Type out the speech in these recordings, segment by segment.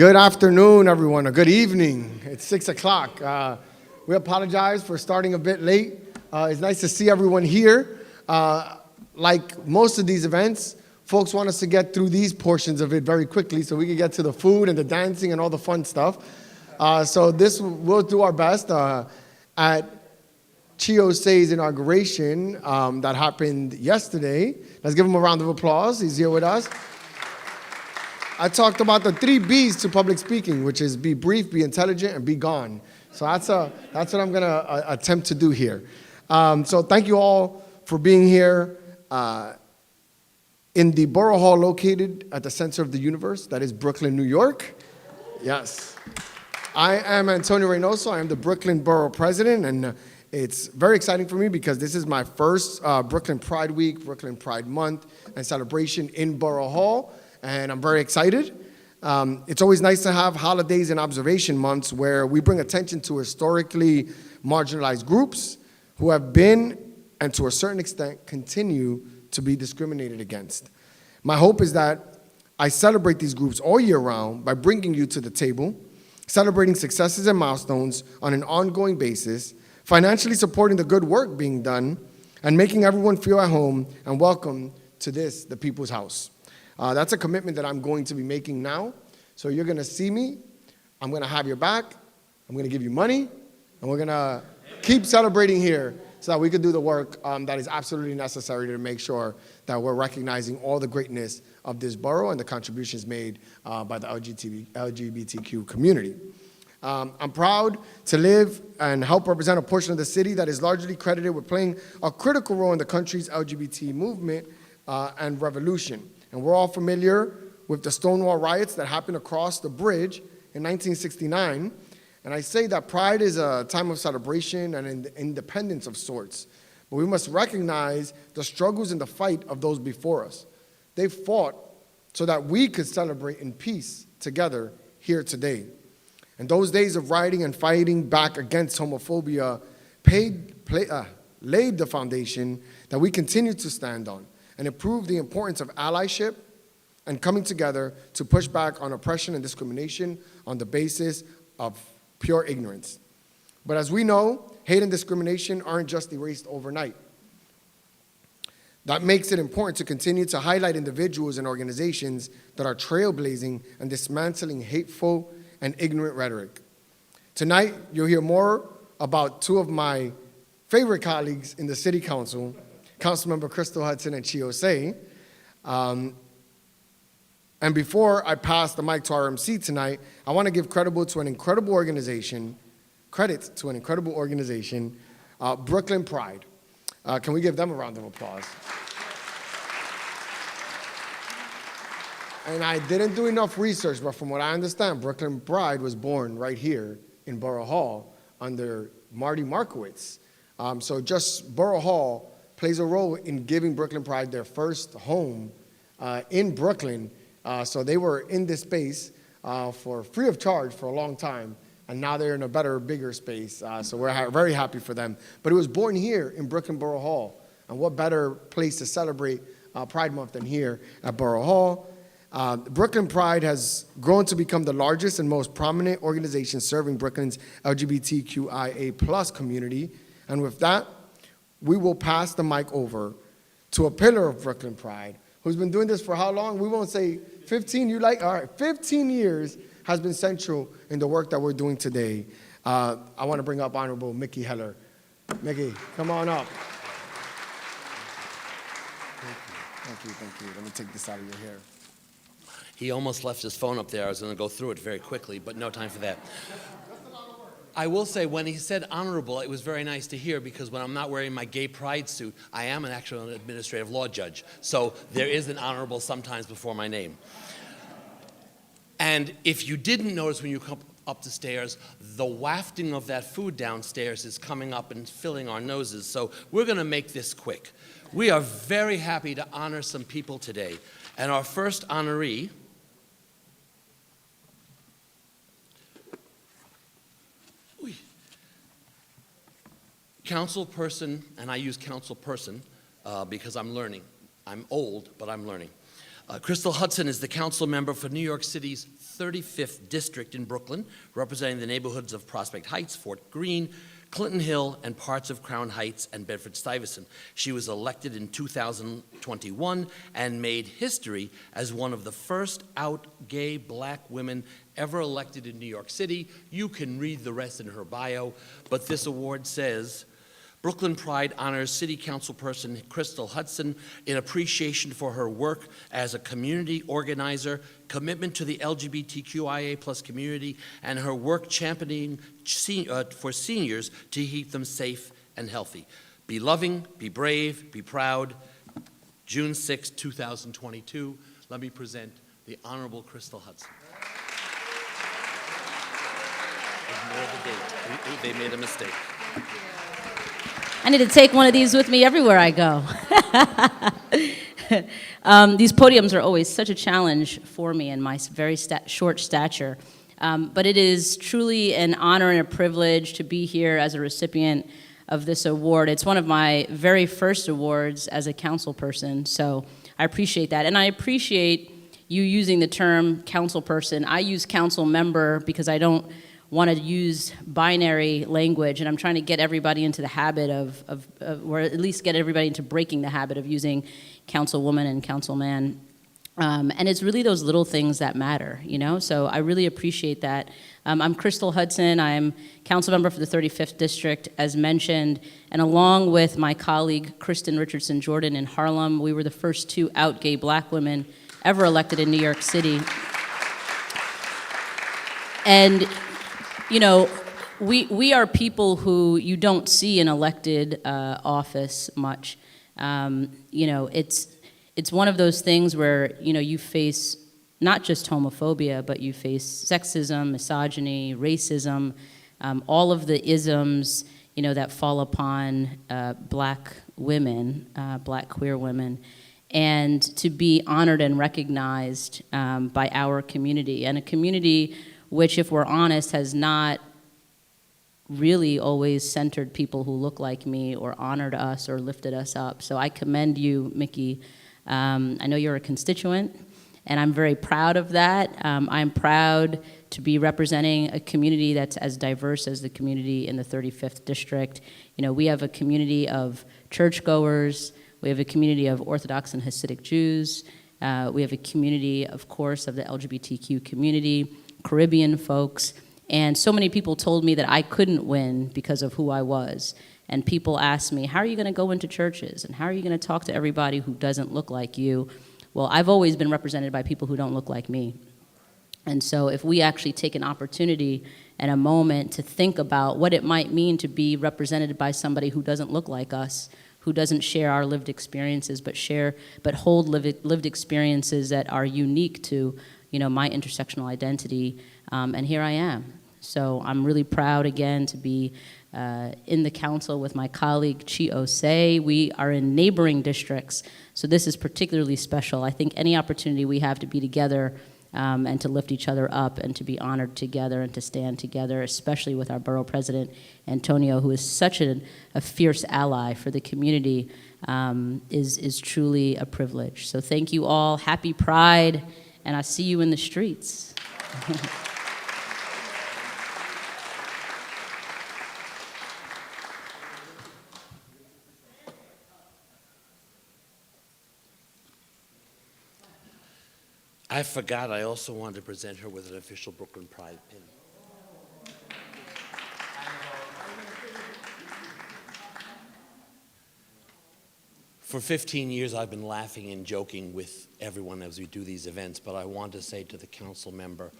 Good afternoon, everyone, or good evening. It's 6 o'clock. We apologize for starting a bit late. It's nice to see everyone here. Like most of these events, folks want us to get through these portions of it very quickly so we can get to the food and the dancing and all the fun stuff. So we'll do our best. At Chiose's inauguration that happened yesterday, let's give him a round of applause. He's here with us. I talked about the 3 B's to public speaking, which is be brief, be intelligent, and be gone. So that's what I'm going to attempt to do here. So thank you all for being here in the Borough Hall located at the center of the universe, that is Brooklyn, New York. Yes. I am Antonio Reynoso. I am the Brooklyn Borough President, and it's very exciting for me because this is my first Brooklyn Pride Week, Brooklyn Pride Month, and celebration in Borough Hall. And I'm very excited. It's always nice to have holidays and observation months where we bring attention to historically marginalized groups who have been, and to a certain extent, continue to be discriminated against. My hope is that I celebrate these groups all year round by bringing you to the table, celebrating successes and milestones on an ongoing basis, financially supporting the good work being done, and making everyone feel at home and welcome to this, the People's House. That's a commitment that I'm going to be making now. So you're going to see me. I'm going to have your back. I'm going to give you money. And we're going to keep celebrating here so that we can do the work that is absolutely necessary to make sure that we're recognizing all the greatness of this borough and the contributions made by the LGBTQ community. I'm proud to live and help represent a portion of the city that is largely credited with playing a critical role in the country's LGBT movement and revolution. And we're all familiar with the Stonewall riots that happened across the bridge in 1969. And I say that Pride is a time of celebration and independence of sorts. But we must recognize the struggles and the fight of those before us. They fought so that we could celebrate in peace together here today. And those days of rioting and fighting back against homophobia laid the foundation that we continue to stand on, and it proved the importance of allyship and coming together to push back on oppression and discrimination on the basis of pure ignorance. But as we know, hate and discrimination aren't just erased overnight. That makes it important to continue to highlight individuals and organizations that are trailblazing and dismantling hateful and ignorant rhetoric. Tonight, you'll hear more about 2 of my favorite colleagues in the City Council, Councilmember Crystal Hudson and Chiose. And before I pass the mic to our MC tonight, I want to give credit to an incredible organization, Brooklyn Pride. Can we give them a round of applause? And I didn't do enough research, but from what I understand, Brooklyn Pride was born right here in Borough Hall under Marty Markowitz. So just Borough Hall plays a role in giving Brooklyn Pride their first home in Brooklyn. So they were in this space for free of charge for a long time, and now they're in a better, bigger space. So we're very happy for them. But it was born here in Brooklyn Borough Hall, and what better place to celebrate Pride Month than here at Borough Hall. Brooklyn Pride has grown to become the largest and most prominent organization serving Brooklyn's LGBTQIA+ community, and with that, we will pass the mic over to a pillar of Brooklyn Pride, who's been doing this for how long? We won't say 15, you like? All right, 15 years has been central in the work that we're doing today. I want to bring up Honorable Mickey Heller. Mickey, come on up. Thank you. Let me take this out of your hair. He almost left his phone up there. I was going to go through it very quickly, but no time for that. I will say, when he said honorable, it was very nice to hear, because when I'm not wearing my gay pride suit, I am an administrative law judge. So there is an honorable sometimes before my name. And if you didn't notice when you come up the stairs, the wafting of that food downstairs is coming up and filling our noses. So we're going to make this quick. We are very happy to honor some people today. And our first honoree councilperson, and I use councilperson because I'm learning. I'm old, but I'm learning. Crystal Hudson is the council member for New York City's 35th District in Brooklyn, representing the neighborhoods of Prospect Heights, Fort Greene, Clinton Hill, and parts of Crown Heights and Bedford-Stuyvesant. She was elected in 2021 and made history as one of the first out gay black women ever elected in New York City. You can read the rest in her bio, but this award says, Brooklyn Pride honors City Councilperson Crystal Hudson in appreciation for her work as a community organizer, commitment to the LGBTQIA+ community, and her work championing for seniors to keep them safe and healthy. Be loving, be brave, be proud. June 6, 2022. Let me present the Honorable Crystal Hudson. Ignore the date. They made a mistake. I need to take one of these with me everywhere I go. These podiums are always such a challenge for me in my very short stature. But it is truly an honor and a privilege to be here as a recipient of this award. It's one of my very first awards as a council person, so I appreciate that. And I appreciate you using the term council person. I use council member because I don't want to use binary language, and I'm trying to get everybody into the habit of or at least get everybody into breaking the habit of using councilwoman and councilman. And it's really those little things that matter, you know? So I really appreciate that. I'm Crystal Hudson. I'm council member for the 35th District, as mentioned, and along with my colleague, Kristen Richardson Jordan in Harlem, we were the first 2 out gay black women ever elected in New York City. And you know, we are people who you don't see in elected office much. You know, it's one of those things where, you know, you face not just homophobia, but you face sexism, misogyny, racism, all of the isms, you know, that fall upon black women, black queer women, and to be honored and recognized by our community, and a community which, if we're honest, has not really always centered people who look like me or honored us or lifted us up. So I commend you, Mickey. I know you're a constituent, and I'm very proud of that. I'm proud to be representing a community that's as diverse as the community in the 35th District. You know, we have a community of churchgoers, we have a community of Orthodox and Hasidic Jews, we have a community, of course, of the LGBTQ community, Caribbean folks, and so many people told me that I couldn't win because of who I was. And people asked me, how are you going to go into churches? And how are you going to talk to everybody who doesn't look like you? Well, I've always been represented by people who don't look like me. And so if we actually take an opportunity and a moment to think about what it might mean to be represented by somebody who doesn't look like us, who doesn't share our lived experiences, but hold lived experiences that are unique to, you know, my intersectional identity, and here I am. So I'm really proud again to be in the council with my colleague Chiose. We are in neighboring districts, so this is particularly special. I think any opportunity we have to be together and to lift each other up and to be honored together and to stand together, especially with our Borough President Antonio, who is such a fierce ally for the community, is truly a privilege. So thank you all. Happy Pride. And I see you in the streets. I forgot I also wanted to present her with an official Brooklyn Pride pin. For 15 years, I've been laughing and joking with everyone as we do these events, but I want to say to the council member,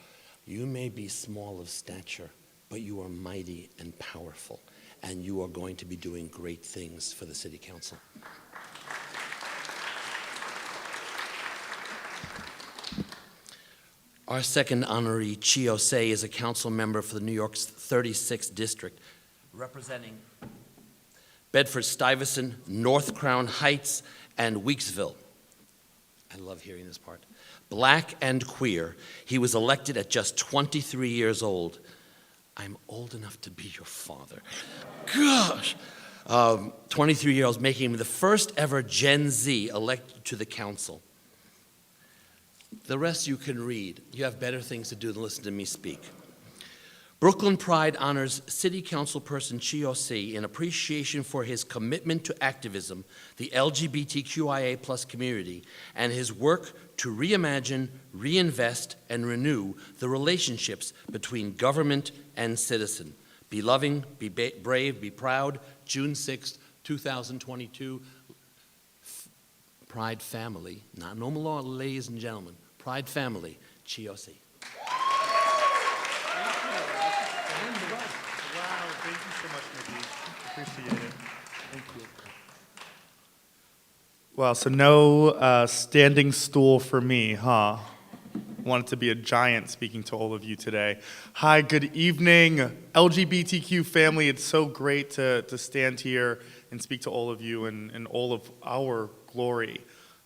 you may be small of stature, but you are mighty and powerful, and you are going to be doing great things for the City Council. Our second honoree, Chiose, is a council member for the New York's 36th District, representing Bedford-Stuyvesant, North Crown Heights, and Weeksville. I love hearing this part. Black and queer, he was elected at just 23 years old. I'm old enough to be your father. Gosh! 23 years old, making him the first ever Gen Z elected to the council. The rest you can read. You have better things to do than listen to me speak. Brooklyn Pride honors City Councilperson Chiose in appreciation for his commitment to activism, the LGBTQIA+ community, and his work to reimagine, reinvest, and renew the relationships between government and citizen. Be loving, be brave, be proud. June 6th, 2022. Pride family, no more ladies and gentlemen. Pride family, Chiose. Thank you so much, Mickey. Appreciate it. Thank you. Well, so no standing stool for me, huh? Wanted to be a giant speaking to all of you today. Hi, good evening, LGBTQ family. It's so great to stand here and speak to all of you in all of our glory.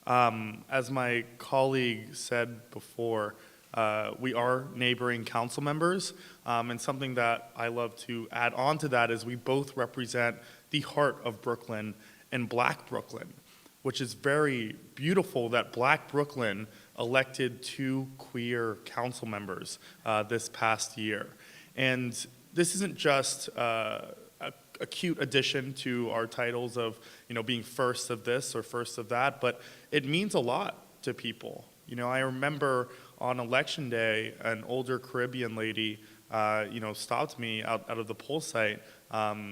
As my colleague said before, we are neighboring council members, and something that I love to add on to that is we both represent the heart of Brooklyn and Black Brooklyn, which is very beautiful that Black Brooklyn elected 2 queer council members this past year. And this isn't just a cute addition to our titles of, being first of this or first of that, but it means a lot to people. I remember on election day, an older Caribbean lady, stopped me out of the poll site.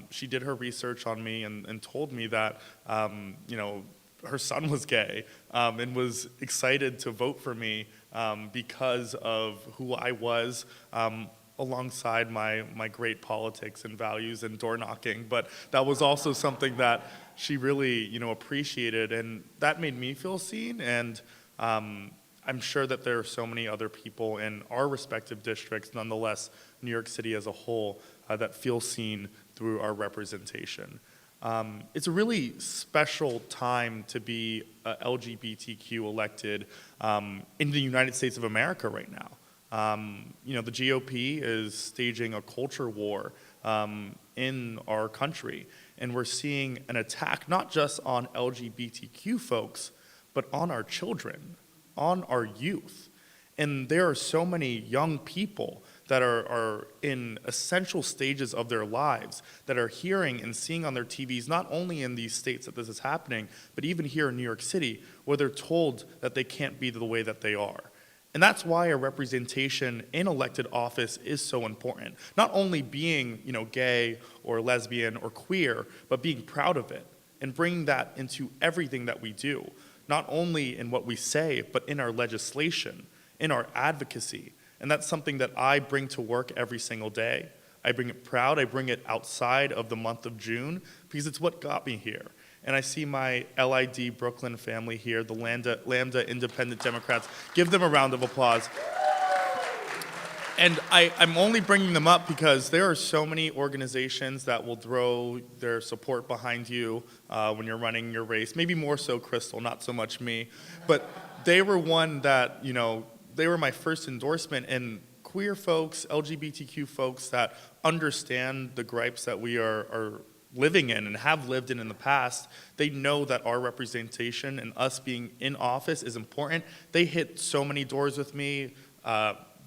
She did her research on me and told me that, her son was gay, and was excited to vote for me because of who I was, alongside my great politics and values and door knocking. But that was also something that she really, appreciated, and that made me feel seen. And I'm sure that there are so many other people in our respective districts, nonetheless, New York City as a whole, that feel seen through our representation. It's a really special time to be LGBTQ elected in the United States of America right now. The GOP is staging a culture war in our country, and we're seeing an attack not just on LGBTQ folks, but on our children, on our youth. And there are so many young people that are in essential stages of their lives that are hearing and seeing on their TVs, not only in these states that this is happening, but even here in New York City, where they're told that they can't be the way that they are. And that's why a representation in elected office is so important. Not only being, gay or lesbian or queer, but being proud of it and bringing that into everything that we do. Not only in what we say, but in our legislation, in our advocacy. And that's something that I bring to work every single day. I bring it proud, I bring it outside of the month of June, because it's what got me here. And I see my LID Brooklyn family here, the Lambda Independent Democrats. Give them a round of applause. And I'm only bringing them up because there are so many organizations that will throw their support behind you when you're running your race. Maybe more so Crystal, not so much me. But they were one that, they were my first endorsement. And queer folks, LGBTQ folks that understand the gripes that we are living in and have lived in the past, they know that our representation and us being in office is important. They hit so many doors with me,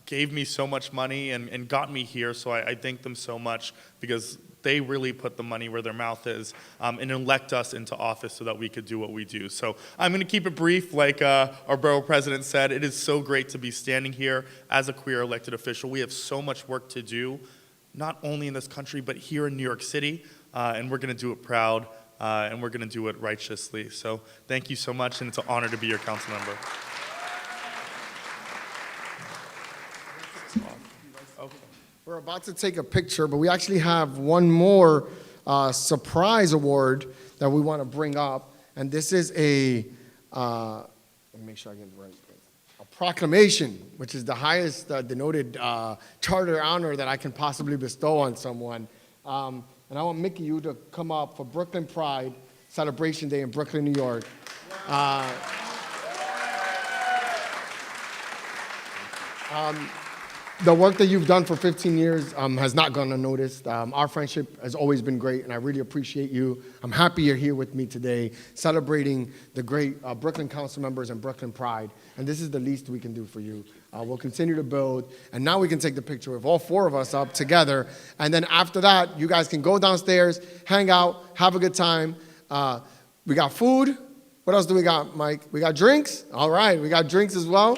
gave me so much money and got me here, so I thank them so much because they really put the money where their mouth is and elect us into office so that we could do what we do. So I'm going to keep it brief, like our borough president said. It is so great to be standing here as a queer elected official. We have so much work to do, not only in this country, but here in New York City, and we're going to do it proud, and we're going to do it righteously. So thank you so much, and it's an honor to be your council member. We're about to take a picture, but we actually have one more surprise award that we want to bring up. And this is let me make sure I get it right. A proclamation, which is the highest denoted charter honor that I can possibly bestow on someone. And I want Mickey, you to come up for Brooklyn Pride Celebration Day in Brooklyn, New York. The work that you've done for 15 years has not gone unnoticed. Our friendship has always been great, and I really appreciate you. I'm happy you're here with me today, celebrating the great Brooklyn Council members and Brooklyn Pride, and this is the least we can do for you. We'll continue to build, and now we can take the picture with all four of us up together, and then after that, you guys can go downstairs, hang out, have a good time. We got food. What else do we got, Mike? We got drinks? All right, we got drinks as well.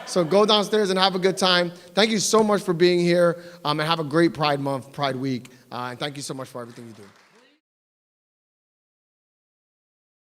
So go downstairs and have a good time. Thank you so much for being here, and have a great Pride Month, Pride Week, and thank you so much for everything you do.